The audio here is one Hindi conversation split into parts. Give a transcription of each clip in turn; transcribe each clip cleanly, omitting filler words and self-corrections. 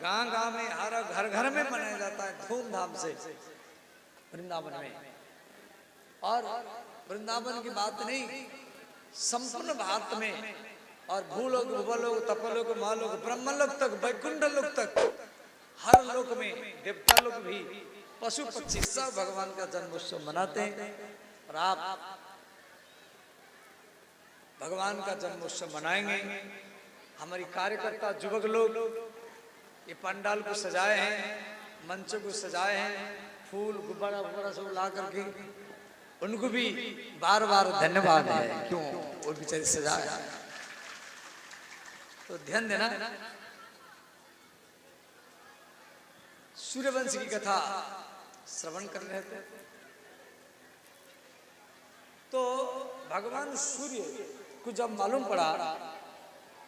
गांव गांव में, हर घर घर में मनाया जाता है धूमधाम से वृंदावन में। और वृंदावन की बात नहीं, संपूर्ण भारत में, और भूलोक, भुवलोक, तपलोक, महालोक, ब्रह्मलोक तक, वैकुंठ लोक तक, हर लोक में, देवता लोग भी, पशु पक्षी सब भगवान का जन्मोत्सव मनाते हैं। और आप भगवान का जन्मोत्सव मनाएंगे। हमारी कार्यकर्ता युवक लोग ये पंडाल को सजाए हैं, मंचों को सजाए हैं, फूल गुब्बारा वगैरह सब ला करके, उनको भी बार बार धन्यवाद है। क्यों? वो बेचारे सजाए, तो ध्यान देना। सूर्यवंश की कथा श्रवण कर रहे थे, तो भगवान सूर्य को जब मालूम पड़ा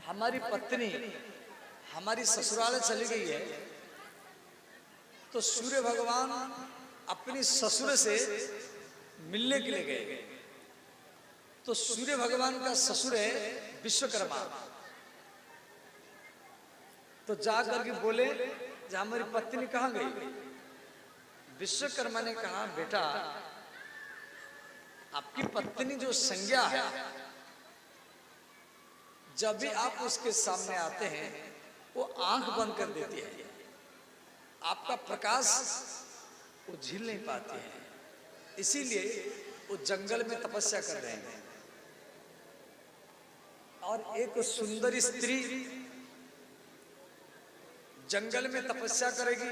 हमारी पत्नी हमारी ससुराल चली गई है, तो सूर्य भगवान अपनी ससुर से मिलने के लिए गए। तो सूर्य भगवान का ससुर है विश्वकर्मा। तो जाकर के बोले कि हमारी पत्नी कहाँ गई? विश्वकर्मा ने कहा, बेटा आपकी पत्नी जो संज्ञा है, जब भी आप उसके सामने आते हैं वो आंख बंद कर देती है, आपका प्रकाश वो झेल नहीं पाती है, इसीलिए वो जंगल में तपस्या कर रहे हैं। और एक सुंदर स्त्री जंगल में तपस्या करेगी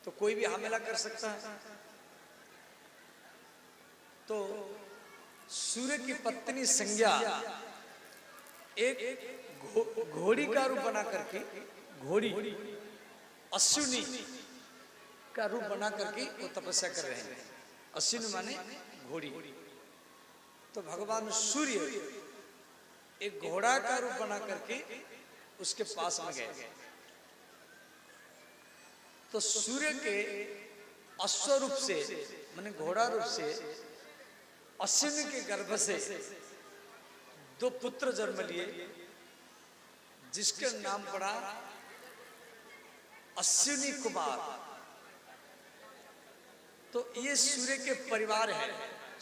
तो कोई भी हमला कर सकता है। तो सूर्य की पत्नी संज्ञा एक घोड़ी का रूप बना करके, घोड़ी अश्विनी का रूप बना करके वो तपस्या कर रहे हैं। अश्विनी माने घोड़ी। तो भगवान सूर्य एक घोड़ा का रूप बना करके उसके पास में गए। तो सूर्य के अश्व रूप से माने घोड़ा रूप से अश्विनी के गर्भ से 2 पुत्र जन्म लिए, जिसके नाम पड़ा अश्विनी कुमार। तो ये सूर्य के परिवार है।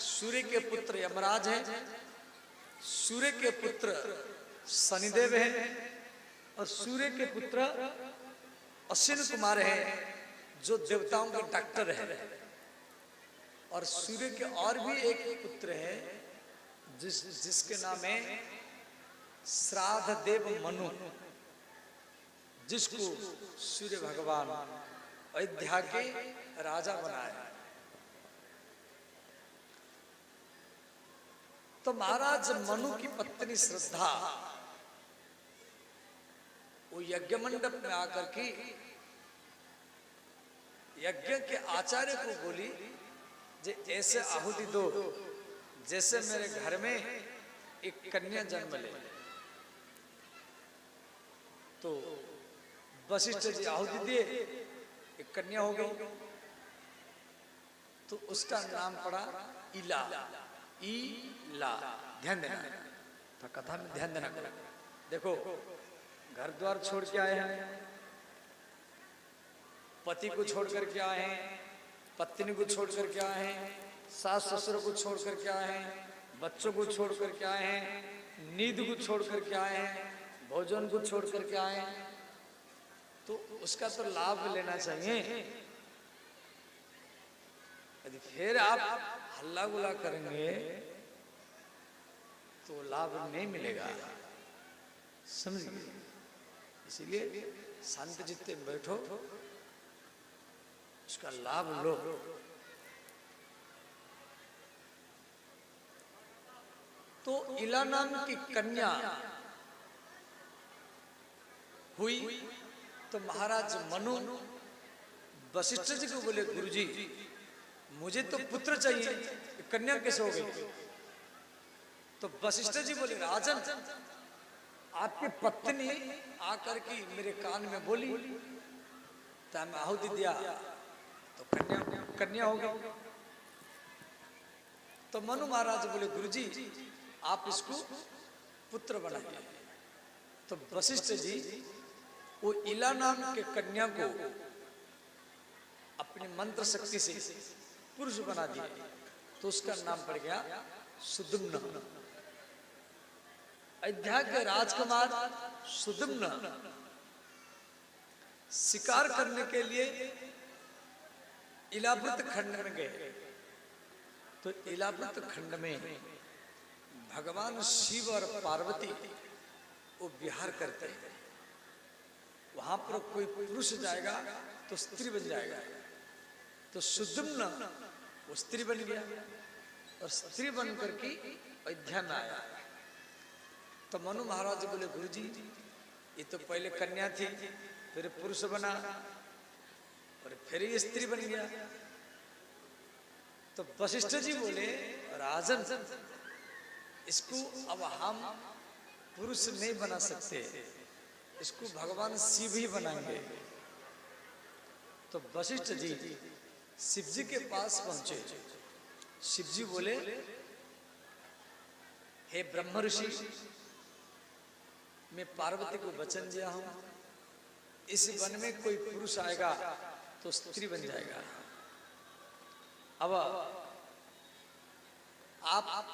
सूर्य के पुत्र यमराज हैं, सूर्य के पुत्र शनिदेव हैं, और सूर्य के पुत्र अश्विनी कुमार है जो देवताओं के डॉक्टर है। और सूर्य के और भी एक पुत्र है जिसके नाम है श्राद्ध देव मनु, जिसको सूर्य भगवान अयोध्या के राजा बनाया। तो महाराज मनु की पत्नी श्रद्धा वो यज्ञ मंडप में आकर के यज्ञ के आचार्य को बोली, ऐसे आहुति दो जैसे मेरे घर में एक कन्या जन्म ले। तो वशिष्ठ जी आहुति दिए, एक कन्या हो गई। तो उसका नाम पड़ा इला। इला, ध्यान देना, तो कथा में ध्यान देना। देखो, घर द्वार छोड़ के आए हैं, पति को छोड़ करके आए हैं, पत्नी को छोड़ करके आए हैं, सास ससुर को छोड़ करके आए हैं, बच्चों को छोड़ करके आए हैं, नींद को छोड़ करके आए हैं, भोजन को छोड़ करके आए हैं। तो उसका तो लाभ लेना चाहिए। यदि फिर आप हल्ला गुल्ला करेंगे तो लाभ नहीं मिलेगा, समझिए। इसीलिए शांत चित्ते बैठो, उसका लाभ लो। तो इला नाम की कन्या हुई। तो महाराज मनु वशिष्ठ जी को बोले, गुरुजी मुझे तो पुत्र चाहिए, कन्या कैसे हो गई? तो वशिष्ठ जी बोले, राजन आपकी पत्नी आकर के मेरे कान में बोली, तो मैं आहुति दिया तो कन्या हो गई। तो मनु महाराज बोले, गुरुजी आप इसको पुत्र बनाइए। तो वशिष्ठ जी वो इला नाम के कन्या को अपनी मंत्र शक्ति से पुरुष बना दिया, तो उसका नाम पड़ गया सुदुम्न। अयोध्या के राजकुमार सुदुम्न शिकार करने के लिए इलावृत खंड में गए। तो इलावृत खंड में भगवान शिव और पार्वती वो विहार करते हैं। वहां पर कोई पुरुष जाएगा तो स्त्री बन जाएगा। तो सुदुम्न वो स्त्री बन गया और स्त्री बन करके अयोध्या में आया। तो मनु महाराज बोले, गुरुजी ये तो पहले कन्या थी, फिर पुरुष बना और फिर ये स्त्री बन गया। तो वशिष्ठ जी बोले, राजन इसको अब हम पुरुष नहीं बना सकते, इसको भगवान शिव ही बनाएंगे। तो वशिष्ठ जी शिव जी के पास पहुंचे। शिव जी बोले, हे ब्रह्म ऋषि, मैं पार्वती को वचन दिया हूं, इस वन में कोई पुरुष आएगा तो स्त्री बन जाएगा। अब आप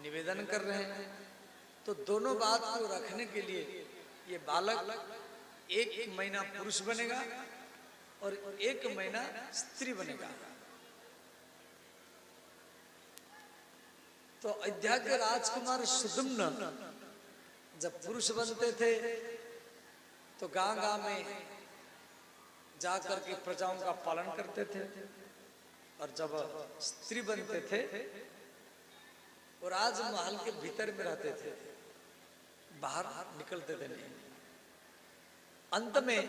निवेदन कर रहे हैं, तो दोनों बात को रखने के लिए ये बालक 1 महीना पुरुष बनेगा और 1 महीना स्त्री बनेगा। तो अयोध्या के राजकुमार सुदुम्न जब पुरुष बनते थे तो गांव-गांव में जाकर के प्रजाओं का पालन करते थे, और जब स्त्री बनते थे और राजमहल के भीतर में रहते थे, बाहर निकलते थे नहीं। अंत में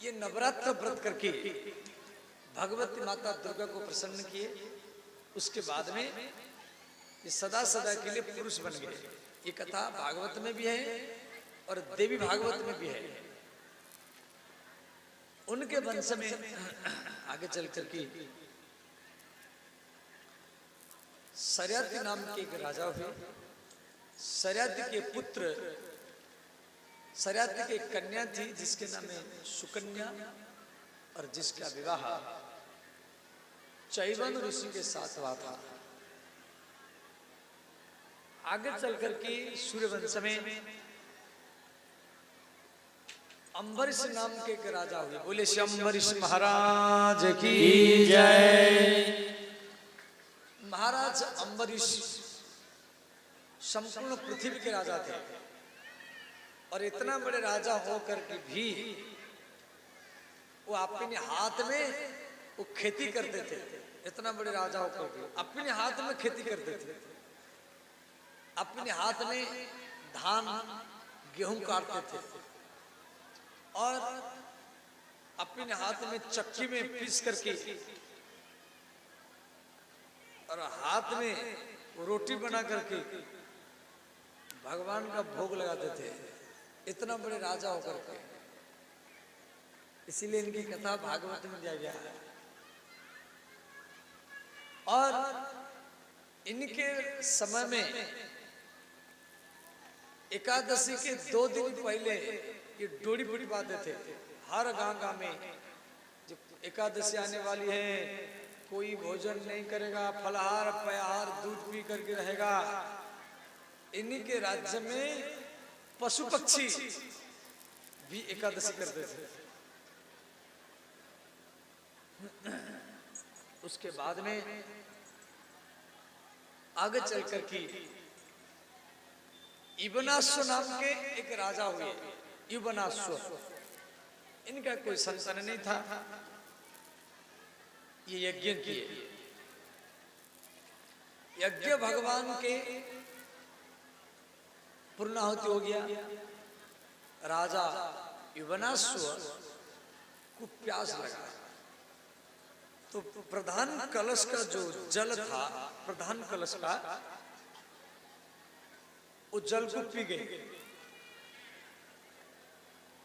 ये नवरात्र व्रत करके भगवती माता दुर्गा को प्रसन्न किए। उसके बाद में ये सदा सदा के लिए पुरुष बन गए। ये कथा भागवत में भी है और देवी भागवत में भी है। उनके वंश में आगे चल करके सरियाती नाम के एक राजा हुए। सरियाती के पुत्र, सरियाती की एक कन्या थी जिसके नाम है सुकन्या, और जिसका विवाह चैवन ऋषि के साथ हुआ था। आगे चल करके सूर्यवंश में अम्बरीश नाम के एक राजा हुए। बोले श्री अम्बरीश महाराज की जय। महाराज अम्बरीश संपूर्ण पृथ्वी के राजा थे, और इतना बड़े राजा होकर के भी वो अपने हाथ में वो खेती करते थे। इतना बड़े राजा होकर के अपने हाथ में खेती करते थे, अपने हाथ में धान गेहूं काटते थे, और अपने हाथ में चक्की में पीस करके और हाथ में रोटी बना करके भगवान का भोग लगाते थे। इतना बड़े राजा होकर के, इसीलिए इनकी कथा भागवत में दिया गया है। और इनके समय में एकादशी के 2 दिन पहले ये डोरी फूटी पाते थे। हर गांव में जो एकादशी आने वाली है, कोई भोजन नहीं करेगा, फलाहार पयाहार दूध पी करके रहेगा। इन्हीं के राज्य में पशु पक्षी भी एकादशी करते थे। उसके बाद में आगे चलकर की इबनाश्व नाम के एक राजा हुए। इबनाश्व, इनका कोई संतान नहीं था। ये यज्ञ किए, यज्ञ भगवान के पूर्णाहुति हो गया। राजा इबनाश्व को प्यास लगा, तो प्रधान कलश का जो जल था, प्रधान कलश का वो जल को पी गए।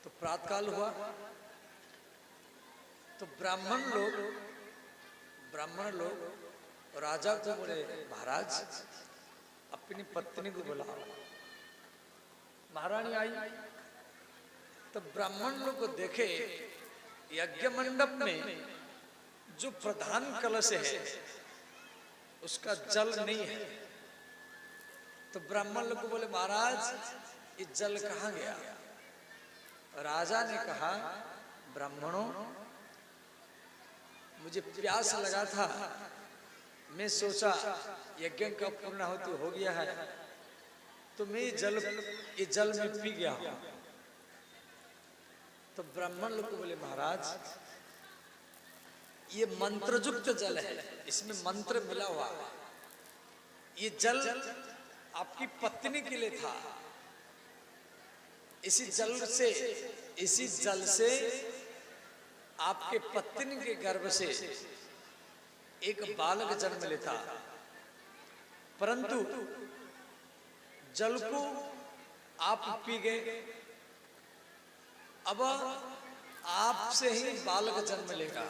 तो प्रातःकाल हुआ, तो ब्राह्मण लोग राजा को बोले, महाराज अपनी पत्नी को बुलाओ। महारानी आई, तो ब्राह्मण लोग को देखे यज्ञ मंडप में जो प्रधान कलश है उसका जल नहीं है। तो ब्राह्मण लोग को बोले महाराज ये जल कहाँ गया? राजा ने कहा ब्राह्मणों मुझे प्यास लगा था, मैं सोचा यज्ञ का पूर्णाहुति हो गया है तो मैं ये जल में पी गया हूं। तो ब्राह्मण लोग को बोले महाराज ये मंत्रयुक्त जल है, इसमें मंत्र मिला हुआ, ये जल आपकी पत्नी के लिए था। इसी जल से आपके पत्नी के गर्भ से एक बालक जन्म लेता, परंतु जल को आप पी गए, अब आपसे ही बालक जन्म लेगा।